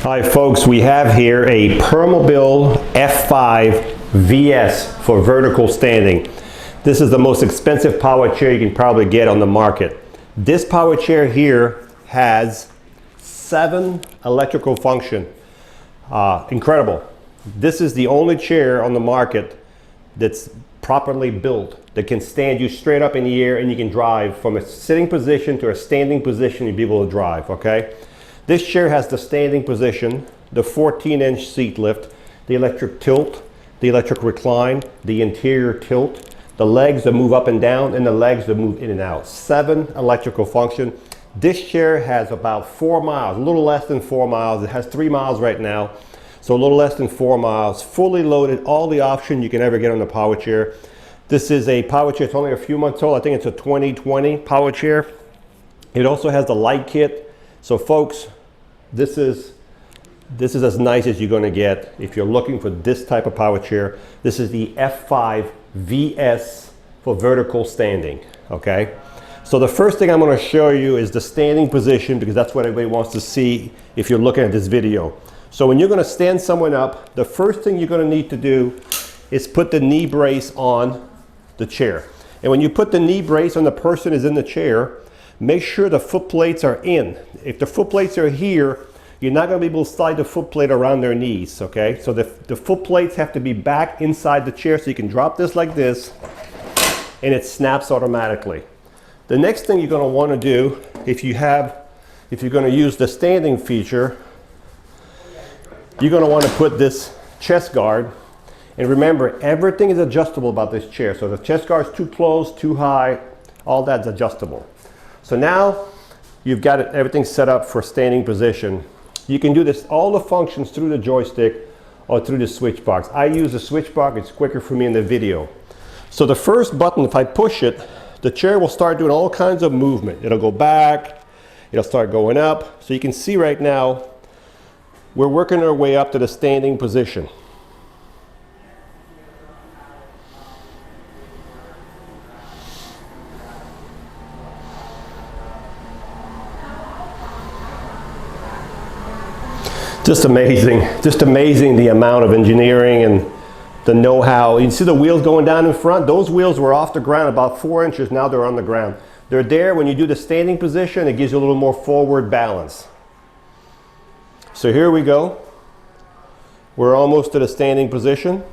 Hi folks, we have here a Permobil F5VS for vertical standing. This is the most expensive power chair you can probably get on the market. This power chair here has 7 electrical function. Incredible. This is the only chair on the market that's properly built that can stand you straight up in the air, and you can drive from a sitting position to a standing position. You'll be able to drive, okay? This chair has the standing position, the 14-inch seat lift, the electric tilt, the electric recline, the interior tilt, the legs that move up and down, and the legs that move in and out. 7 electrical function. This chair has about 4 miles, a little less than 4 miles. It has 3 miles right now, so a little less than 4 miles. Fully loaded, all the options you can ever get on the power chair. This is a power chair, it's only a few months old. I think it's a 2020 power chair. It also has the light kit. So folks, this is as nice as you're going to get if you're looking for this type of power chair. This is the F5VS for vertical standing, okay? So the first thing I'm going to show you is the standing position, because that's what everybody wants to see if you're looking at this video. So when you're going to stand someone up, the first thing you're going to need to do is put the knee brace on the chair. And when you put the knee brace on the person is in the chair, make sure the foot plates are in. If the foot plates are here, you're not going to be able to slide the foot plate around their knees, okay? So the foot plates have to be back inside the chair, so you can drop this like this, and it snaps automatically. The next thing you're going to want to do, if you're going to use the standing feature, you're going to want to put this chest guard. And remember, everything is adjustable about this chair. So the chest guard is too close, too high, all that's adjustable. So now you've got everything set up for standing position. You can do this, all the functions, through the joystick or through the switch box. I use the switch box, it's quicker for me in the video. So the first button, if I push it, the chair will start doing all kinds of movement. It'll go back, it'll start going up. So you can see right now, we're working our way up to the standing position. Just amazing the amount of engineering and the know-how. You see the wheels going down in front? Those wheels were off the ground about 4 inches, now they're on the ground. They're there when you do the standing position, it gives you a little more forward balance. So here we go. We're almost to the standing position.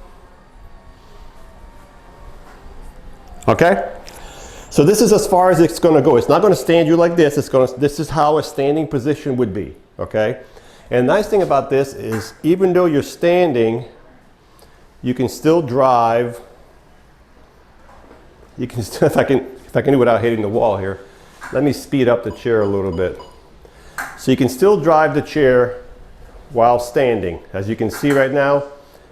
Okay? So this is as far as it's going to go. It's not going to stand you like this. This is how a standing position would be, okay? And the nice thing about this is, even though you're standing, you can still drive. You can still, if I can do it without hitting the wall here, let me speed up the chair a little bit. So you can still drive the chair while standing. As you can see right now,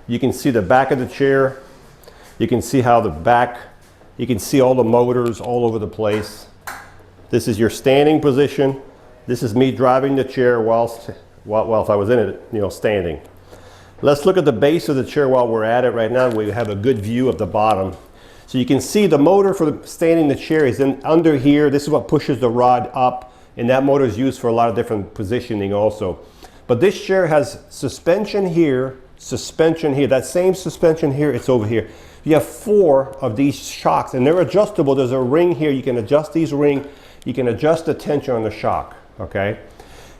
you can see the back of the chair. You can see how the back, you can see all the motors all over the place. This is your standing position. This is me driving the chair while if I was in it, you know, standing. Let's look at the base of the chair while we're at it right now. We have a good view of the bottom. So you can see the motor for standing the chair is under here. This is what pushes the rod up, and that motor is used for a lot of different positioning also. But this chair has suspension here, that same suspension here, it's over here. You have 4 of these shocks, and they're adjustable. There's a ring here. You can adjust these rings. You can adjust the tension on the shock, okay?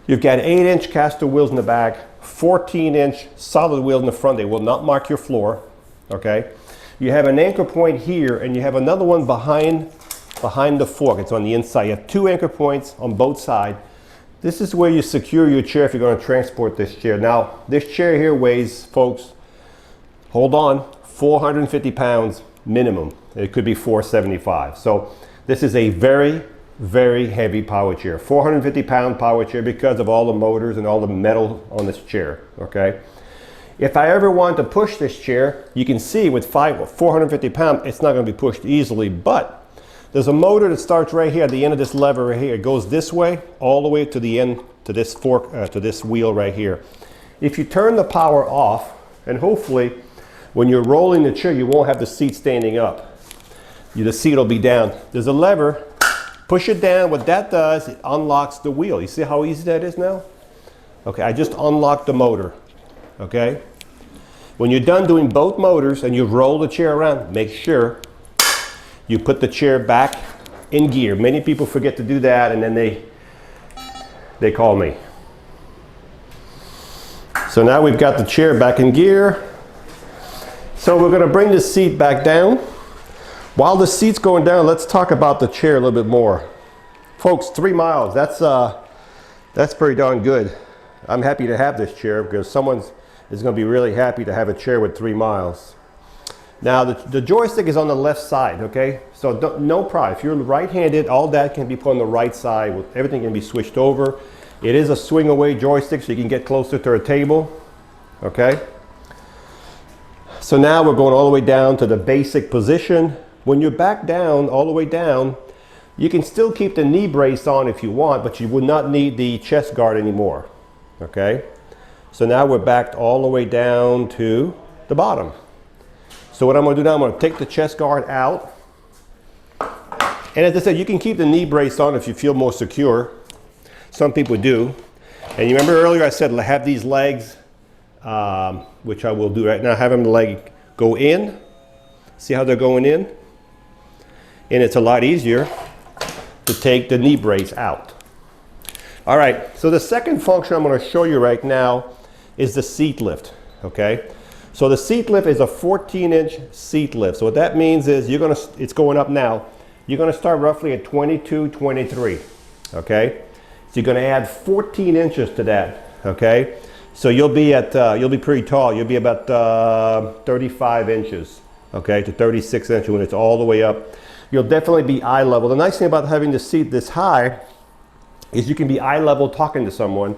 You've got 8-inch caster wheels in the back, 14-inch solid wheels in the front. They will not mark your floor, okay? You have an anchor point here, and you have another one behind the fork. It's on the inside. You have 2 anchor points on both sides. This is where you secure your chair if you're going to transport this chair. Now, this chair here weighs, folks, hold on, 450 pounds minimum. It could be 475. So this is a very heavy power chair, 450-pound power chair, because of all the motors and all the metal on this chair, okay? If I ever want to push this chair, you can see with 450 pounds, it's not going to be pushed easily, but there's a motor that starts right here at the end of this lever right here. It goes this way, all the way to the end, to this fork, to this wheel right here. If you turn the power off, and hopefully when you're rolling the chair, you won't have the seat standing up. The seat will be down. There's a lever. Push it down. What that does, it unlocks the wheel. You see how easy that is now? Okay, I just unlocked the motor. Okay? When you're done doing both motors and you roll the chair around, make sure you put the chair back in gear. Many people forget to do that, and then they call me. So now we've got the chair back in gear. So we're going to bring the seat back down. While the seat's going down, let's talk about the chair a little bit more. Folks, 3 miles, that's pretty darn good. I'm happy to have this chair because someone is going to be really happy to have a chair with 3 miles. Now the joystick is on the left side, okay? So no problem. If you're right-handed, all that can be put on the right side. Everything can be switched over. It is a swing away joystick so you can get closer to a table, okay? So now we're going all the way down to the basic position. When you're back down, all the way down, you can still keep the knee brace on if you want, but you would not need the chest guard anymore, okay? So now we're backed all the way down to the bottom. So what I'm going to do now, I'm going to take the chest guard out. And as I said, you can keep the knee brace on if you feel more secure. Some people do. And you remember earlier I said have these legs, which I will do right now, have them leg go in. See how they're going in? And it's a lot easier to take the knee brace out. All right, so the second function I'm going to show you right now is the seat lift, okay? So the seat lift is a 14-inch seat lift. So what that means is it's going up now. You're going to start roughly at 22, 23, okay? So you're going to add 14 inches to that, okay? So you'll be pretty tall. You'll be about 35 inches, okay, to 36 inches when it's all the way up. You'll definitely be eye level. The nice thing about having the seat this high is you can be eye level talking to someone,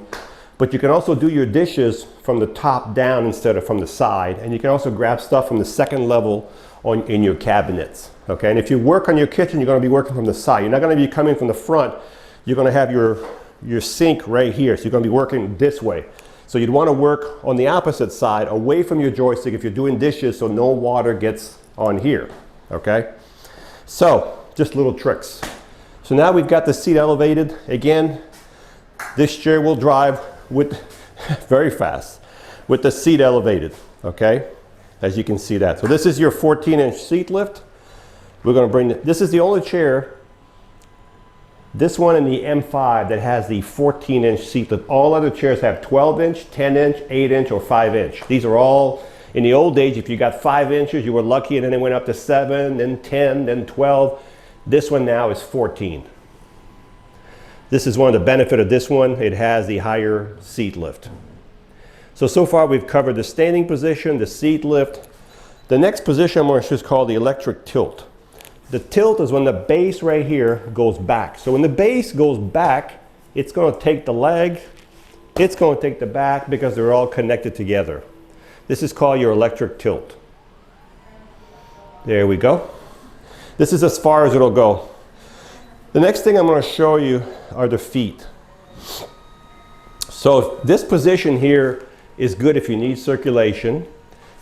but you can also do your dishes from the top down instead of from the side. And you can also grab stuff from the second level in your cabinets, okay? And if you work on your kitchen, you're gonna be working from the side. You're not gonna be coming from the front. You're gonna have your sink right here. So you're gonna be working this way. So you'd wanna work on the opposite side, away from your joystick if you're doing dishes so no water gets on here, okay? So, just little tricks. So now we've got the seat elevated. Again, this chair will drive with very fast with the seat elevated, okay? As you can see that. So this is your 14-inch seat lift. We're going to bring this is the only chair, this one and the M5, that has the 14-inch seat lift. All other chairs have 12-inch, 10-inch, 8-inch, or 5-inch. These are all, in the old days, if you got 5 inches, you were lucky, and then it went up to 7, then 10, then 12. This one now is 14. This is one of the benefits of this one. It has the higher seat lift. So far we've covered the standing position, the seat lift. The next position I'm going to just call the electric tilt. The tilt is when the base right here goes back. So when the base goes back, it's going to take the leg, it's going to take the back, because they're all connected together. This is called your electric tilt. There we go. This is as far as it'll go. The next thing I'm going to show you are the feet. So this position here is good if you need circulation,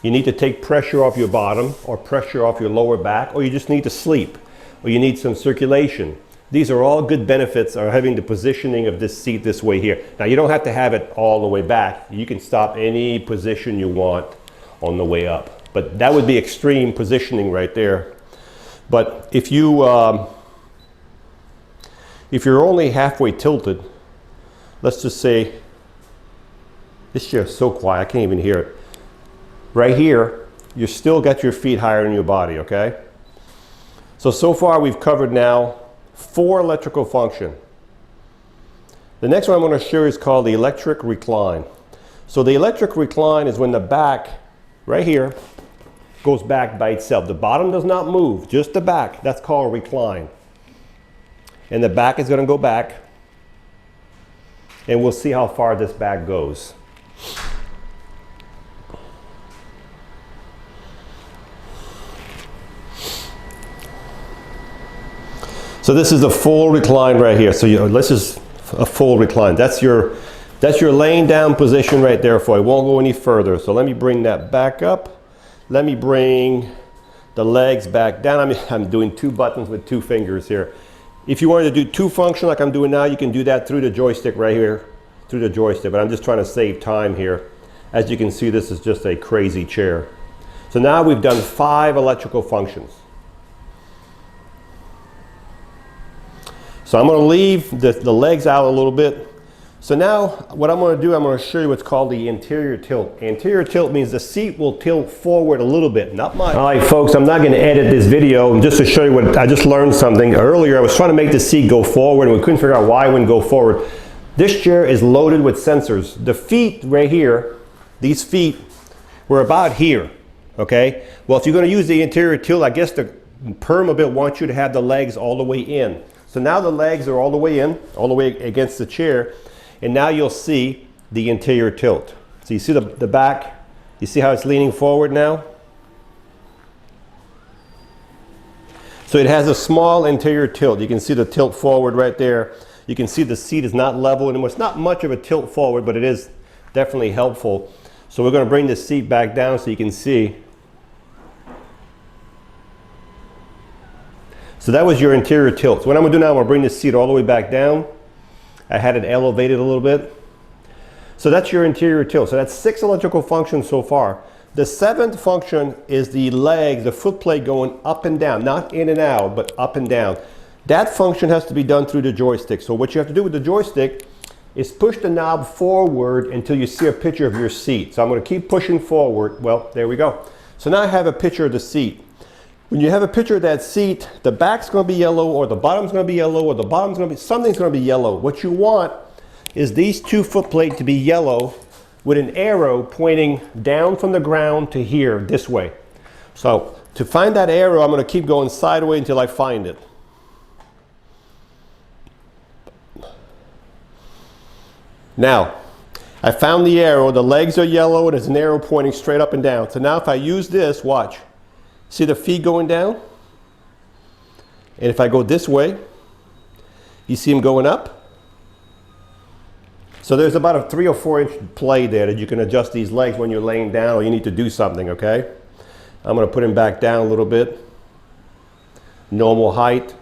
you need to take pressure off your bottom or pressure off your lower back, or you just need to sleep, or you need some circulation. These are all good benefits of having the positioning of this seat this way here. Now you don't have to have it all the way back. You can stop any position you want on the way up. But that would be extreme positioning right there. But if you're only halfway tilted, let's just say, this chair is so quiet, I can't even hear it. Right here, you still got your feet higher than your body, okay? So far we've covered now 4 electrical function. The next one I'm going to show you is called the electric recline. So the electric recline is when the back, right here, goes back by itself. The bottom does not move, just the back. That's called recline. And the back is going to go back, and we'll see how far this back goes. So this is a full recline right here. So this is a full recline. That's your laying down position right there. For it won't go any further. So let me bring that back up. Let me bring the legs back down. I'm doing 2 buttons with 2 fingers here. If you wanted to do 2 function like I'm doing now, you can do that through the joystick right here, through the joystick, but I'm just trying to save time here. As you can see, this is just a crazy chair. So now we've done 5 electrical functions. So I'm going to leave the legs out a little bit. So now what I'm going to do, I'm going to show you what's called the anterior tilt. Anterior tilt means the seat will tilt forward a little bit, not much. All right, folks, I'm not going to edit this video just to show you what I just learned something. Earlier, I was trying to make the seat go forward and we couldn't figure out why it wouldn't go forward. This chair is loaded with sensors. The feet right here, these feet were about here, okay? Well, if you're going to use the anterior tilt, I guess the Permobil wants you to have the legs all the way in. So now the legs are all the way in, all the way against the chair. And now you'll see the anterior tilt. So you see the back, you see how it's leaning forward now? So it has a small anterior tilt. You can see the tilt forward right there. You can see the seat is not level anymore. It's not much of a tilt forward, but it is definitely helpful. So we're going to bring the seat back down so you can see. So that was your anterior tilt. So what I'm going to do now, I'm going to bring the seat all the way back down. I had it elevated a little bit. So that's your anterior tilt. So that's 6 electrical functions so far. The 7th function is the leg, the foot plate going up and down, not in and out, but up and down. That function has to be done through the joystick. So what you have to do with the joystick is push the knob forward until you see a picture of your seat. So I'm going to keep pushing forward. Well, there we go. So now I have a picture of the seat. When you have a picture of that seat, the back's going to be yellow, or the bottom's going to be yellow, or the bottom's going to be, something's going to be yellow. What you want is these 2 foot plates to be yellow with an arrow pointing down from the ground to here, this way. So to find that arrow, I'm going to keep going sideways until I find it. Now, I found the arrow. The legs are yellow and there's an arrow pointing straight up and down. So now if I use this, watch. See the feet going down? And if I go this way, you see them going up? So there's about a 3 or 4 inch play there that you can adjust these legs when you're laying down or you need to do something, okay? I'm going to put him back down a little bit. Normal height.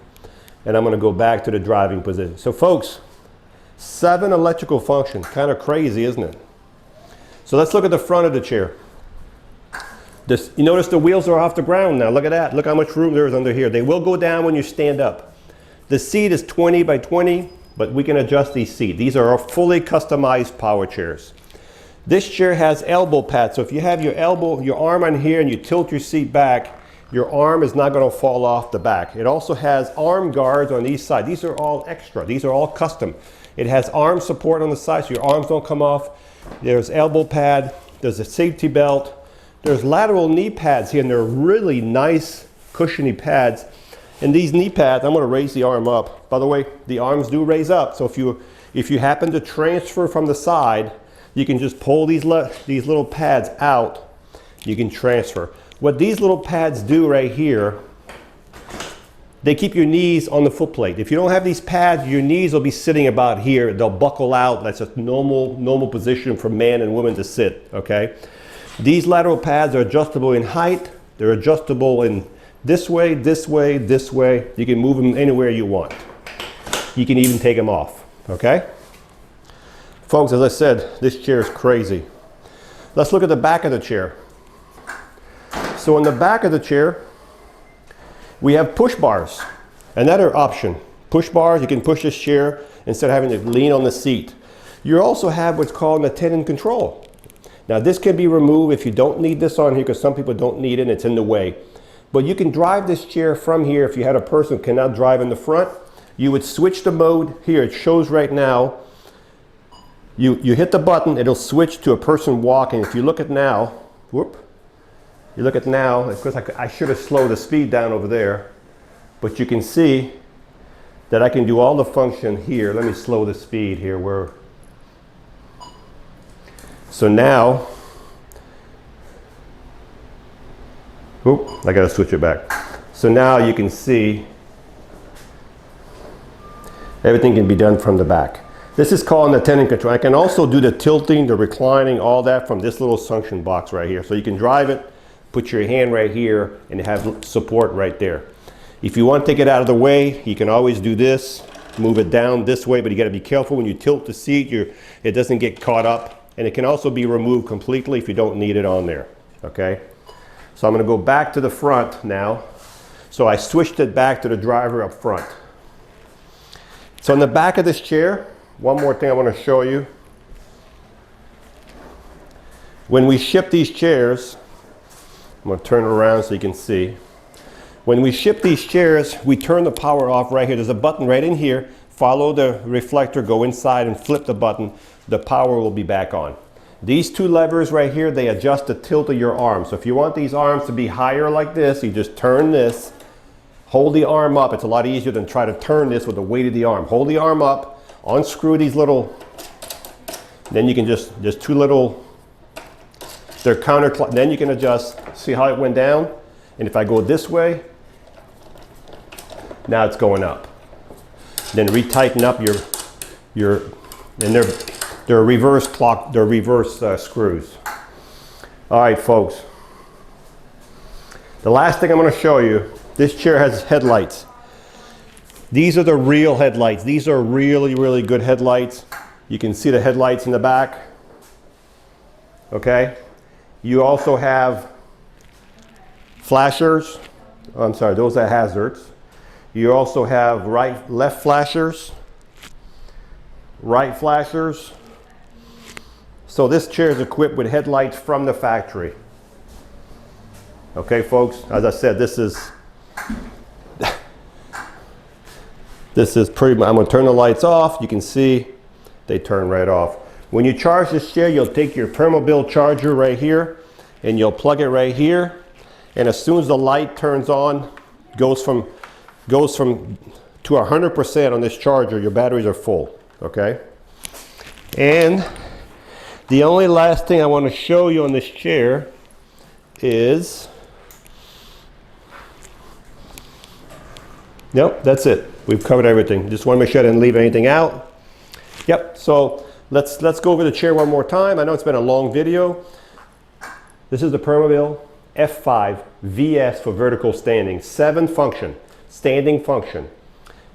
And I'm going to go back to the driving position. So folks, 7 electrical functions. Kind of crazy, isn't it? So let's look at the front of the chair. You notice the wheels are off the ground now. Look at that. Look how much room there is under here. They will go down when you stand up. The seat is 20 by 20, but we can adjust these seats. These are fully customized power chairs. This chair has elbow pads. So if you have your arm on here and you tilt your seat back, your arm is not going to fall off the back. It also has arm guards on each side. These are all extra. These are all custom. It has arm support on the side so your arms don't come off. There's elbow pad. There's a safety belt. There's lateral knee pads here, and they're really nice, cushiony pads. And these knee pads, I'm going to raise the arm up. By the way, the arms do raise up. So if you happen to transfer from the side, you can just pull these little pads out. You can transfer. What these little pads do right here, they keep your knees on the foot plate. If you don't have these pads, your knees will be sitting about here. They'll buckle out. That's a normal position for man and woman to sit, okay? These lateral pads are adjustable in height. They're adjustable in this way, this way, this way. You can move them anywhere you want. You can even take them off, okay? Folks, as I said, this chair is crazy. Let's look at the back of the chair. So in the back of the chair, we have push bars. Another option. Push bars, you can push this chair instead of having to lean on the seat. You also have what's called an attendant control. Now this can be removed if you don't need this on here, because some people don't need it and it's in the way. But you can drive this chair from here. If you had a person who cannot drive in the front, you would switch the mode here. It shows right now. You hit the button, it'll switch to a person walking. If you look at now, whoop. You look at now, of course I should have slowed the speed down over there, but you can see that I can do all the function here. Let me slow the speed here. So now, whoop, I gotta switch it back. So now you can see everything can be done from the back. This is called an attendant control. I can also do the tilting, the reclining, all that from this little suction box right here. So you can drive it, put your hand right here, and have support right there. If you want to take it out of the way, you can always do this. move it down this way, but you got to be careful when you tilt the seat, it doesn't get caught up. And it can also be removed completely if you don't need it on there, okay? So I'm going to go back to the front now. So I switched it back to the driver up front. So in the back of this chair, one more thing I want to show you. When we ship these chairs, I'm going to turn it around so you can see. When we ship these chairs, we turn the power off right here. There's a button right in here. Follow the reflector, go inside and flip the button. The power will be back on. These two levers right here, they adjust the tilt of your arm. So if you want these arms to be higher like this, you just turn this, hold the arm up. It's a lot easier than try to turn this with the weight of the arm. Hold the arm up, unscrew these little, then you can just two little, they're counterclockwise, then you can adjust. See how it went down? And if I go this way, now it's going up. Then retighten up and they're reverse screws. All right, folks. The last thing I'm going to show you, this chair has headlights. These are the real headlights. These are really, really good headlights. You can see the headlights in the back. Okay. You also have flashers. Oh, I'm sorry, those are hazards. You also have left flashers, right flashers. So this chair is equipped with headlights from the factory. Okay, folks, as I said, this is pretty much, I'm going to turn the lights off. You can see they turn right off. When you charge this chair, you'll take your Permobil charger right here and you'll plug it right here. And as soon as the light turns on, goes from to 100% on this charger, your batteries are full, okay? And the only last thing I want to show you on this chair is, nope, that's it. We've covered everything. Just want to make sure I didn't leave anything out. Yep, so let's go over the chair one more time. I know it's been a long video. This is the Permobil F5VS for vertical standing. 7-function, standing function,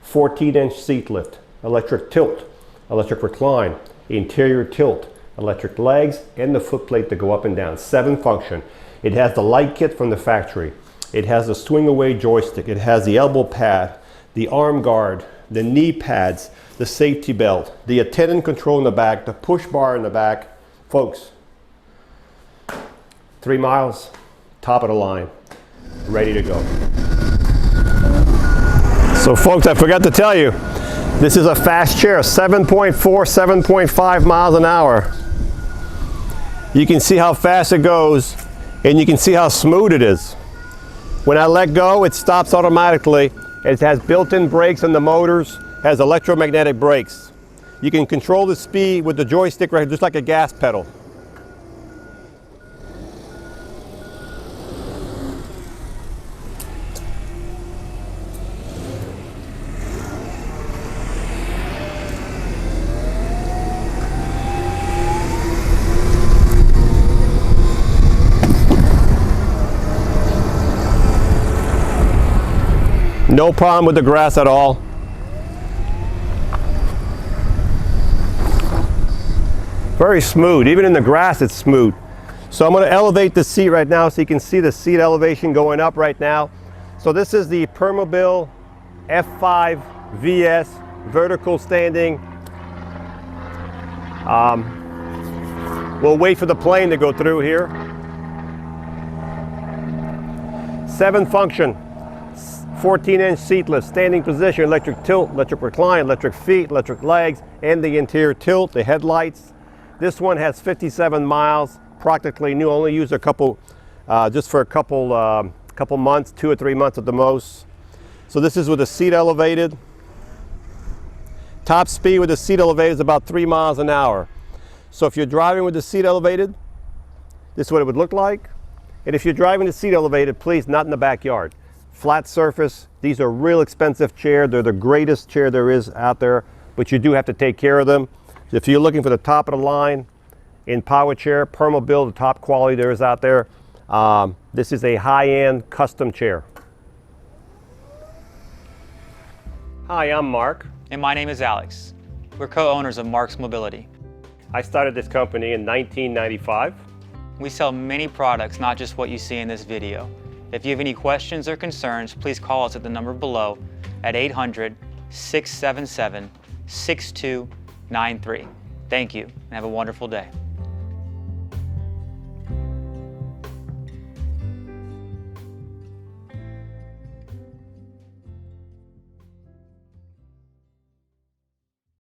14-inch seat lift, electric tilt, electric recline, interior tilt, electric legs, and the foot plate to go up and down. 7-function. It has the light kit from the factory. It has the swing away joystick. It has the elbow pad, the arm guard, the knee pads, the safety belt, the attendant control in the back, the push bar in the back. Folks, 3 miles, top of the line, ready to go. So folks, I forgot to tell you, this is a fast chair, 7.4, 7.5 miles an hour. You can see how fast it goes, and you can see how smooth it is. When I let go, it stops automatically. It has built-in brakes on the motors, has electromagnetic brakes. You can control the speed with the joystick right here, just like a gas pedal. No problem with the grass at all. Very smooth. Even in the grass, it's smooth. So I'm going to elevate the seat right now so you can see the seat elevation going up right now. So this is the Permobil F5VS vertical standing. We'll wait for the plane to go through here. 7-function. 14-inch seat lift, standing position, electric tilt, electric recline, electric feet, electric legs, and the interior tilt, the headlights. This one has 57 miles, practically new, only used a couple, just for a couple months, 2 or 3 months at the most. So this is with the seat elevated. Top speed with the seat elevated is about 3 miles an hour. So if you're driving with the seat elevated, this is what it would look like. And if you're driving the seat elevated, please, not in the backyard. Flat surface. These are real expensive chairs. They're the greatest chair there is out there, but you do have to take care of them. If you're looking for the top of the line in power chair, Permobil, the top quality there is out there. This is a high-end custom chair. Hi, I'm Mark. And my name is Alex. We're co-owners of Marc's Mobility. I started this company in 1995. We sell many products, not just what you see in this video. If you have any questions or concerns, please call us at the number below at 800-677-6293. Thank you, and have a wonderful day.